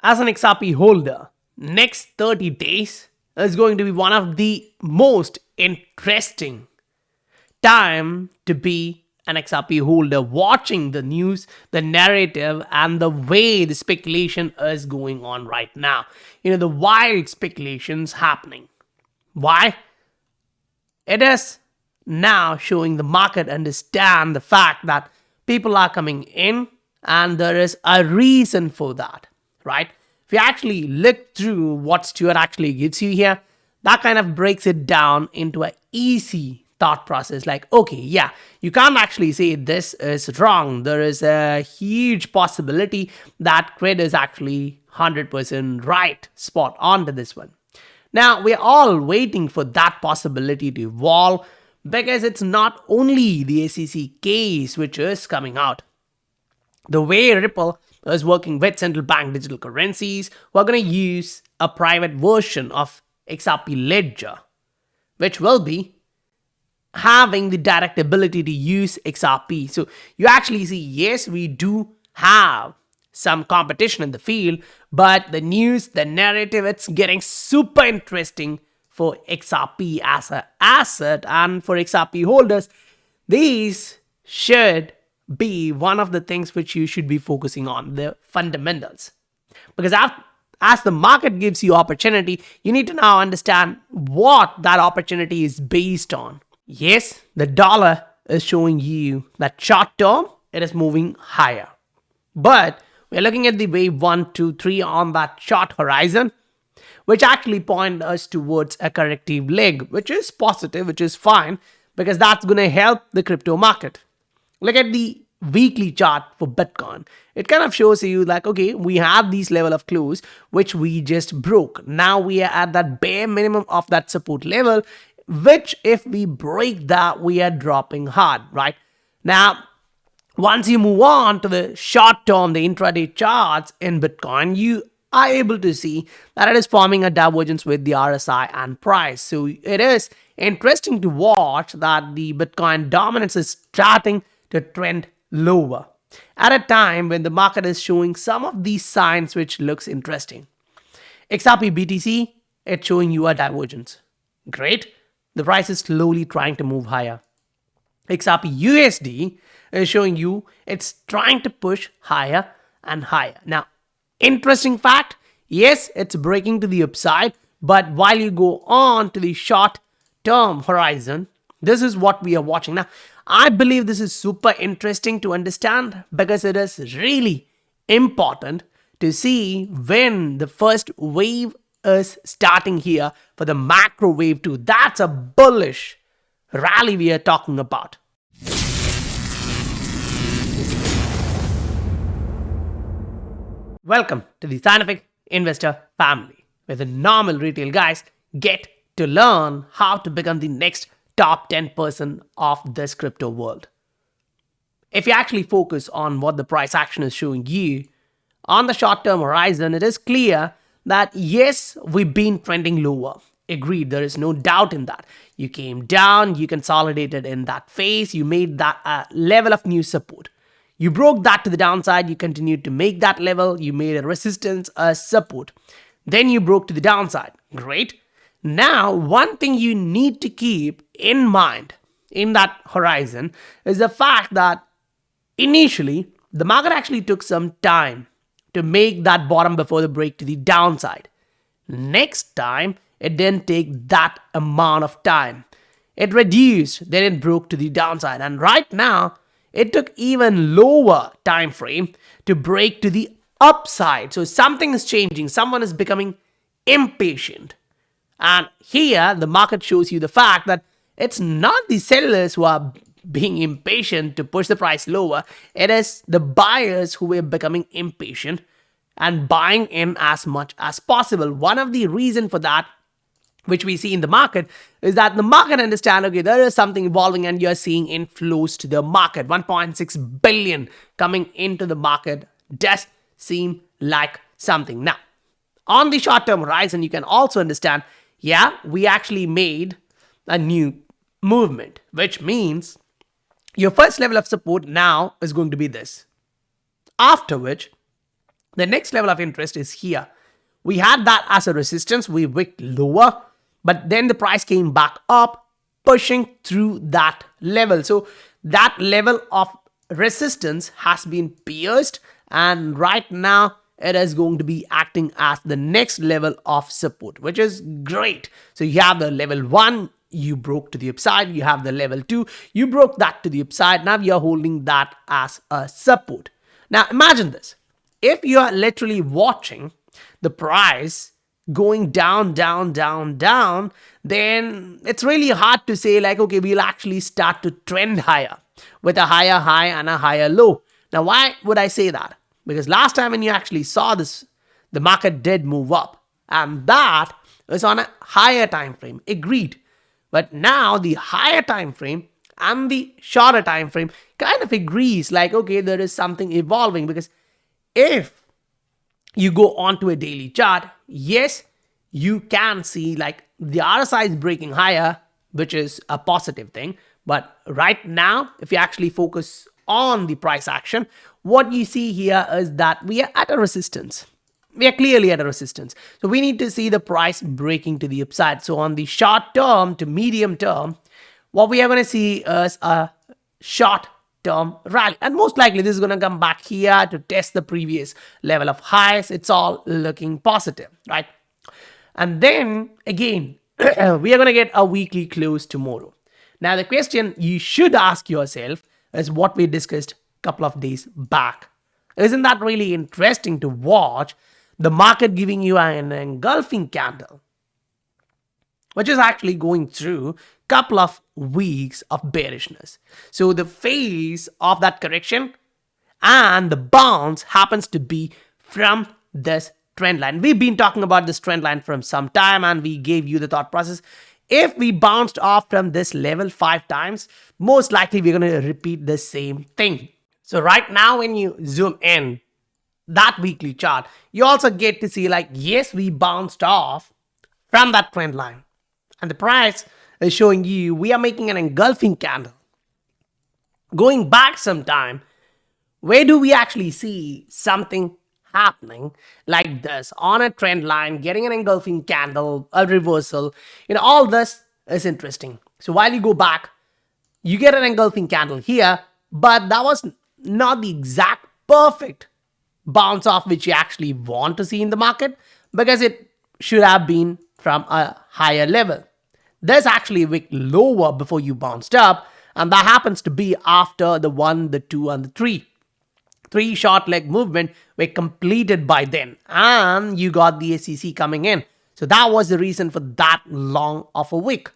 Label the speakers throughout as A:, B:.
A: As an XRP holder, next 30 days is going to be one of the most interesting time to be an XRP holder, watching the news, the narrative, and the way the speculation is going on right now. The wild speculations happening. Why? It is now showing the market understand the fact that people are coming in and there is a reason for that, right? If you actually look through what Stuart actually gives you here, that kind of breaks it down into an easy thought process. Like, okay, yeah, you can't actually say this is wrong. There is a huge possibility that credit is actually 100% right, spot on to this one. Now, we're all waiting for that possibility to evolve because it's not only the SEC case which is coming out. The way Ripple is working with central bank digital currencies, we're going to use a private version of XRP Ledger, which will be having the direct ability to use XRP. So you actually see, yes, we do have some competition in the field, but the news, the narrative, it's getting super interesting for XRP as an asset, and for XRP holders, these should be one of the things which you should be focusing on, the fundamentals. Because as the market gives you opportunity, you need to now understand what that opportunity is based on. Yes, the dollar is showing you that short term, it is moving higher. But we're looking at the wave 1, 2, 3 on that short horizon, which actually point us towards a corrective leg, which is positive, which is fine, because that's going to help the crypto market. Look at the weekly chart for Bitcoin. It kind of shows you like, okay, we have these level of close, which we just broke. Now we are at that bare minimum of that support level, which if we break that, we are dropping hard, right? Now, once you move on to the short term, the intraday charts in Bitcoin, you are able to see that it is forming a divergence with the RSI and price. So it is interesting to watch that the Bitcoin dominance is starting to trend lower at a time when the market is showing some of these signs which looks interesting. XRP BTC, it's showing you a divergence. Great. The price is slowly trying to move higher. XRP USD is showing you it's trying to push higher and higher. Now, interesting fact, yes, it's breaking to the upside, but while you go on to the short term horizon, this is what we are watching. Now, I believe this is super interesting to understand because it is really important to see when the first wave is starting here for the macro wave 2. That's a bullish rally we are talking about. Welcome to the Scientific Investor family, where the normal retail guys get to learn how to become the next top 10% of this crypto world. If you actually focus on what the price action is showing you, on the short-term horizon, it is clear that yes, we've been trending lower. Agreed, there is no doubt in that. You came down, you consolidated in that phase, you made that a level of new support. You broke that to the downside, you continued to make that level, you made a resistance, a support. Then you broke to the downside. Great. Now, one thing you need to keep in mind in that horizon is the fact that initially, the market actually took some time to make that bottom before the break to the downside. Next time, it didn't take that amount of time. It reduced, then it broke to the downside. And right now, it took even lower time frame to break to the upside. So something is changing. Someone is becoming impatient. And here, the market shows you the fact that it's not the sellers who are being impatient to push the price lower. It is the buyers who are becoming impatient and buying in as much as possible. One of the reasons for that, which we see in the market, is that the market understands, okay, there is something evolving and you're seeing inflows to the market. 1.6 billion coming into the market does seem like something. Now, on the short-term horizon, you can also understand, yeah, we actually made a new movement, which means your first level of support now is going to be this. After which, The next level of interest is here. We had that as a resistance. We wicked lower, but then the price came back up, pushing through that level. So that level of resistance has been pierced, and right now it is going to be acting as the next level of support, which is great. So you have the level 1, you broke to the upside. You have the level 2, you broke that to the upside. Now you're holding that as a support. Now imagine this. If you are literally watching the price going down, down, down, down, then it's really hard to say like, okay, we'll actually start to trend higher with a higher high and a higher low. Now, why would I say that? Because last time when you actually saw this, the market did move up, and that is on a higher time frame. Agreed. But now the higher time frame and the shorter time frame kind of agrees like, okay, there is something evolving. Because if you go onto a daily chart, yes, you can see like the RSI is breaking higher, which is a positive thing. But right now, if you actually focus on the price action, what you see here is that we are at a resistance. We are clearly at a resistance. So we need to see the price breaking to the upside. So on the short term to medium term, what we are going to see is a short term rally. And most likely this is going to come back here to test the previous level of highs. It's all looking positive, right? And then again, we are going to get a weekly close tomorrow. Now the question you should ask yourself is what we discussed a couple of days back. Isn't that really interesting to watch the market giving you an engulfing candle, which is actually going through a couple of weeks of bearishness? So the phase of that correction and the bounce happens to be from this trend line. We've been talking about this trend line from some time, and we gave you the thought process. If we bounced off from this level 5 times, most likely we're going to repeat the same thing. So right now, when you zoom in that weekly chart, you also get to see like, yes, we bounced off from that trend line. And the price is showing you we are making an engulfing candle. Going back some time, where do we actually see something happening like this on a trend line, getting an engulfing candle, a reversal? All this is interesting. So while you go back, you get an engulfing candle here, but that was not the exact perfect bounce off which you actually want to see in the market, because it should have been from a higher level. This actually wicked lower before you bounced up, and that happens to be after the 1, the 2, and the 3. 3 short leg movement were completed by then, and you got the SEC coming in. So that was the reason for that long of a wick.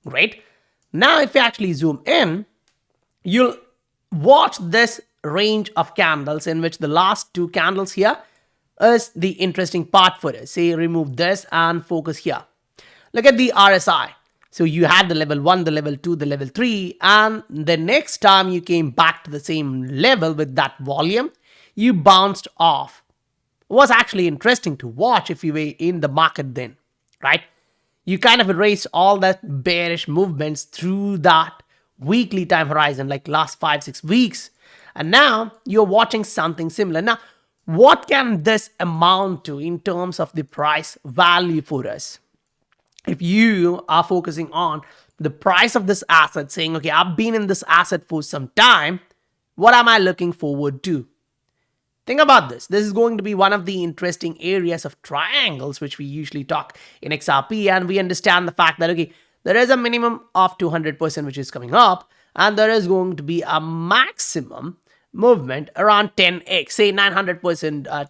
A: Great. Now, if you actually zoom in, you'll watch this range of candles in which the last 2 candles here is the interesting part for us. Say remove this and focus here. Look at the RSI. So you had the level 1, the level 2, the level 3, and the next time you came back to the same level with that volume, you bounced off. It was actually interesting to watch if you were in the market then, right? You kind of erased all that bearish movements through that weekly time horizon, like last 5-6 weeks. And now you're watching something similar. Now, what can this amount to in terms of the price value for us? If you are focusing on the price of this asset, saying, okay, I've been in this asset for some time, what am I looking forward to? Think about this. This is going to be one of the interesting areas of triangles, which we usually talk in XRP, and we understand the fact that, okay, there is a minimum of 200% which is coming up, and there is going to be a maximum movement around 10x, say 900%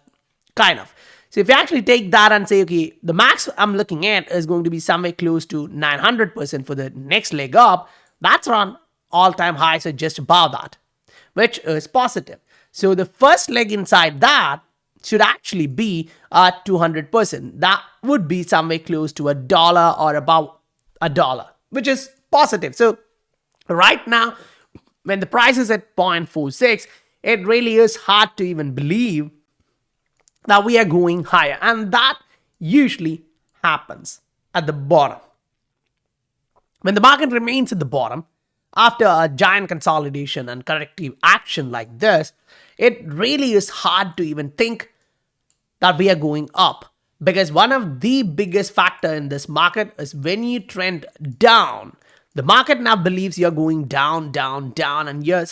A: kind of. So if you actually take that and say, okay, the max I'm looking at is going to be somewhere close to 900% for the next leg up, that's around all-time high, so just above that, which is positive. So the first leg inside that should actually be at 200%. That would be somewhere close to $1 or about $1, which is positive. So right now, when the price is at 0.46, it really is hard to even believe that we are going higher. And that usually happens at the bottom. When the market remains at the bottom, after a giant consolidation and corrective action like this, it really is hard to even think that we are going up. Because one of the biggest factor in this market is when you trend down, the market now believes you're going down, down, down, and you're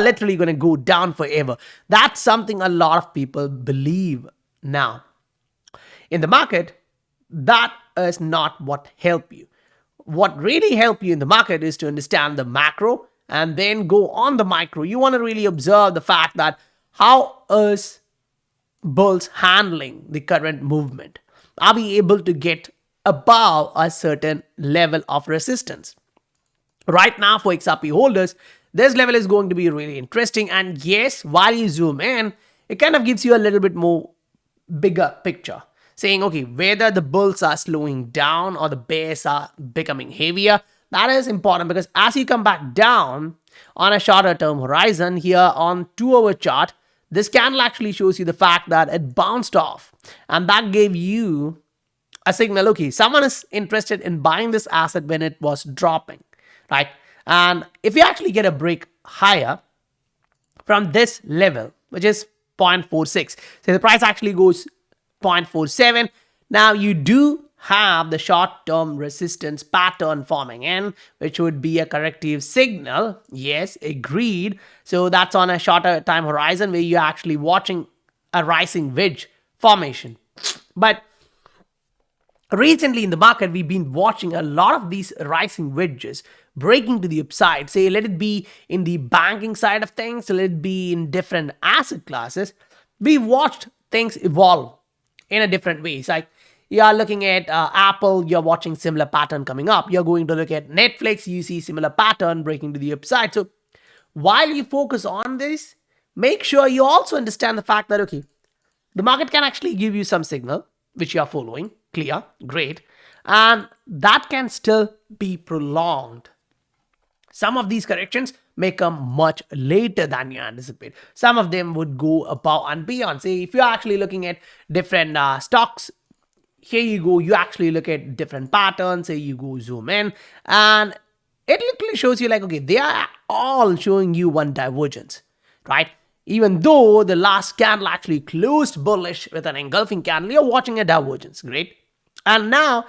A: literally going to go down forever. That's something a lot of people believe now. In the market, that is not what help you. What really help you in the market is to understand the macro and then go on the micro. You want to really observe the fact that how is bulls handling the current movement? Are we able to get above a certain level of resistance? Right now, for XRP holders, this level is going to be really interesting. And yes, while you zoom in, it kind of gives you a little bit more bigger picture, saying, okay, whether the bulls are slowing down or the bears are becoming heavier. That is important because as you come back down on a shorter term horizon here on 2-hour chart, this candle actually shows you the fact that it bounced off, and that gave you a signal, okay, someone is interested in buying this asset when it was dropping, right? And if you actually get a break higher from this level, which is 0.46, so the price actually goes 0.47, now you do have the short-term resistance pattern forming in, which would be a corrective signal. Yes, agreed. So that's on a shorter time horizon where you're actually watching a rising wedge formation. But recently in the market, we've been watching a lot of these rising wedges breaking to the upside. Say, let it be in the banking side of things, let it be in different asset classes. We watched things evolve in a different ways. Like you are looking at Apple, you're watching similar pattern coming up. You're going to look at Netflix, you see similar pattern breaking to the upside. So while you focus on this, make sure you also understand the fact that, okay, the market can actually give you some signal, which you are following, clear, great, and that can still be prolonged. Some of these corrections may come much later than you anticipate. Some of them would go above and beyond. Say, if you're actually looking at different stocks, here you go, you actually look at different patterns, say you go zoom in, and it literally shows you like, okay, they are all showing you one divergence, right? Even though the last candle actually closed bullish with an engulfing candle, you're watching a divergence, great. And now,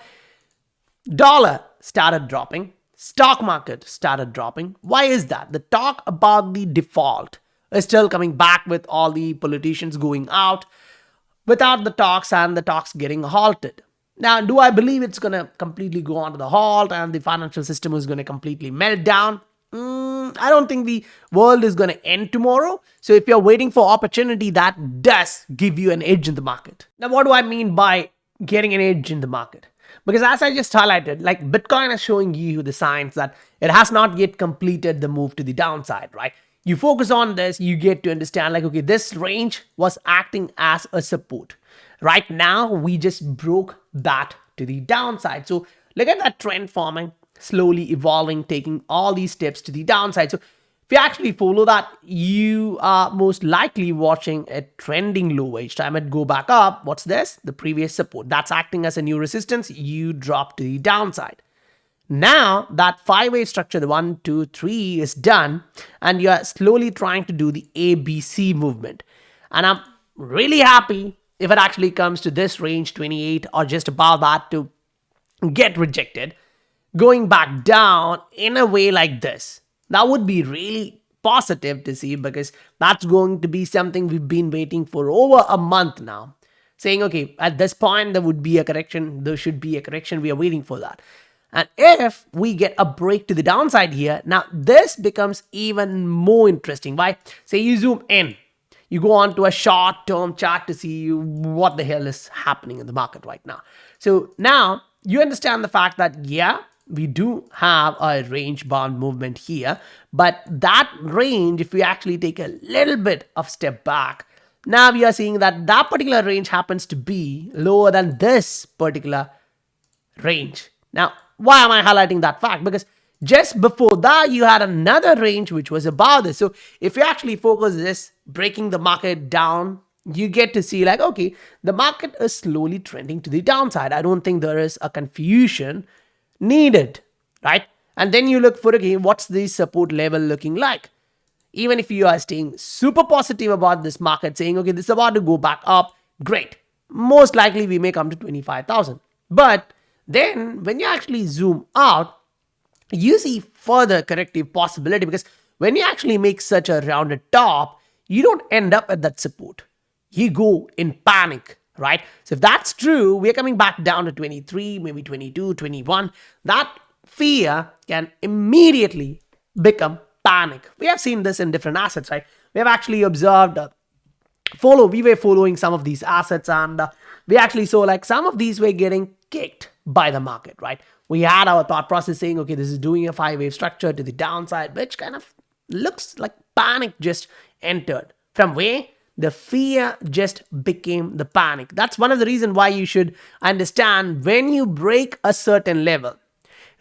A: dollar started dropping, stock market started dropping. Why is that? The talk about the default is still coming back with all the politicians going out without the talks and the talks getting halted. Now, do I believe it's going to completely go on to the halt and the financial system is going to completely melt down? I don't think the world is going to end tomorrow. So if you're waiting for opportunity, that does give you an edge in the market. Now, what do I mean by getting an edge in the market? Because as I just highlighted, like Bitcoin is showing you the signs that it has not yet completed the move to the downside, right? You focus on this, you get to understand like, okay, this range was acting as a support. Right now, we just broke that to the downside. So look at that trend forming, slowly evolving, taking all these steps to the downside. So if you actually follow that, you are most likely watching a trending low. Each time it go back up, what's this? The previous support. That's acting as a new resistance. You drop to the downside. Now that 5-wave structure, the 1, 2, 3 is done, and you're slowly trying to do the ABC movement. And I'm really happy if it actually comes to this range, 28 or just above that, to get rejected. Going back down in a way like this, that would be really positive to see, because that's going to be something we've been waiting for over a month now. Saying, okay, at this point, there would be a correction. There should be a correction. We are waiting for that. And if we get a break to the downside here, now this becomes even more interesting. Why? Say you zoom in, you go on to a short-term chart to see what the hell is happening in the market right now. So now you understand the fact that, yeah, we do have a range-bound movement here, but that range, if we actually take a little bit of step back, now we are seeing that that particular range happens to be lower than this particular range. Now, why am I highlighting that fact? Because just before that, you had another range which was above this. So if you actually focus this, breaking the market down, you get to see like, okay, the market is slowly trending to the downside. I don't think there is a confusion needed, right? And then you look for, okay, what's the support level looking like? even if you are staying super positive about this market, saying, okay, this is about to go back up, great. Most likely we may come to 25,000. But then when you actually zoom out, you see further corrective possibility, because when you actually make such a rounded top, you don't end up at that support. You go in panic, right? So if that's true, we're coming back down to 23, maybe 22, 21. That fear can immediately become panic. We have seen this in different assets, right? We have actually observed we were following some of these assets, and we actually saw like some of these were getting kicked by the market, right? We had our thought process saying, okay, this is doing a 5-wave structure to the downside, which kind of looks like panic just entered. From where the fear just became the panic. That's one of the reasons why you should understand, when you break a certain level,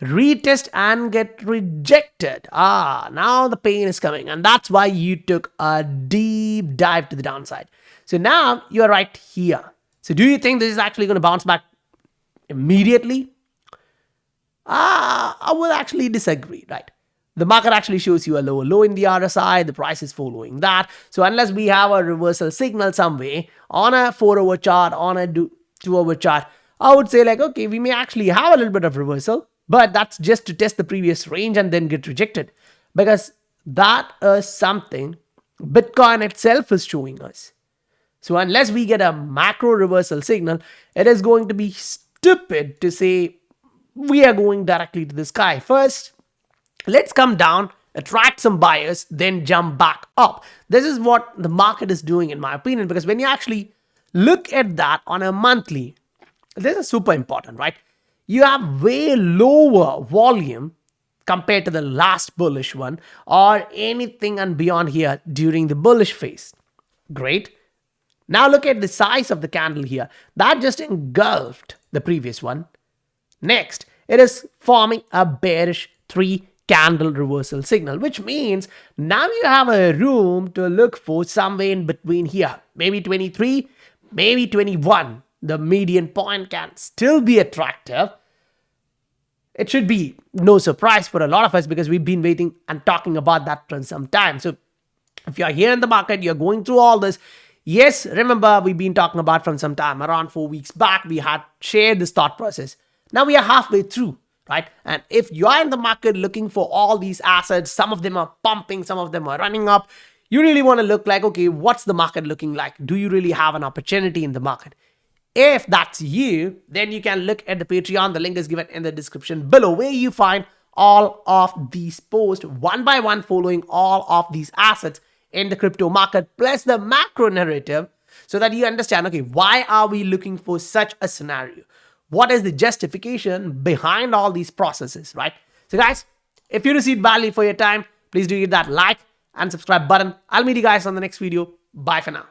A: retest and get rejected. Now the pain is coming, and that's why you took a deep dive to the downside. So now you're right here. So do you think this is actually going to bounce back immediately? I will actually disagree, right? The market actually shows you a lower low in the RSI. The price is following that. So unless we have a reversal signal some way on a 4-hour chart, on a 2-hour chart, I would say like, okay, we may actually have a little bit of reversal, but that's just to test the previous range and then get rejected, because that is something Bitcoin itself is showing us. So unless we get a macro reversal signal, it is going to be stupid to say we are going directly to the sky. First, let's come down, attract some buyers, then jump back up. This is what the market is doing, in my opinion, because when you actually look at that on a monthly, this is super important, right? You have way lower volume compared to the last bullish one or anything and beyond here during the bullish phase. Great. Now look at the size of the candle here. That just engulfed the previous one. Next, it is forming a bearish 3-candle reversal signal, which means now you have a room to look for somewhere in between here. Maybe 23, maybe 21. The median point can still be attractive. It should be no surprise for a lot of us, because we've been waiting and talking about that for some time. So if you're here in the market, you're going through all this. Yes, remember, we've been talking about from some time, around 4 weeks back, we had shared this thought process. Now we are halfway through, right? And if you're in the market looking for all these assets, some of them are pumping, some of them are running up, you really want to look like, okay, what's the market looking like? Do you really have an opportunity in the market? If that's you, then you can look at the Patreon. The link is given in the description below, where you find all of these posts one by one, following all of these assets in the crypto market, plus the macro narrative, so that you understand, okay, why are we looking for such a scenario? What is the justification behind all these processes, right? So guys, if you received value for your time, please do hit that like and subscribe button. I'll meet you guys on the next video. Bye for now.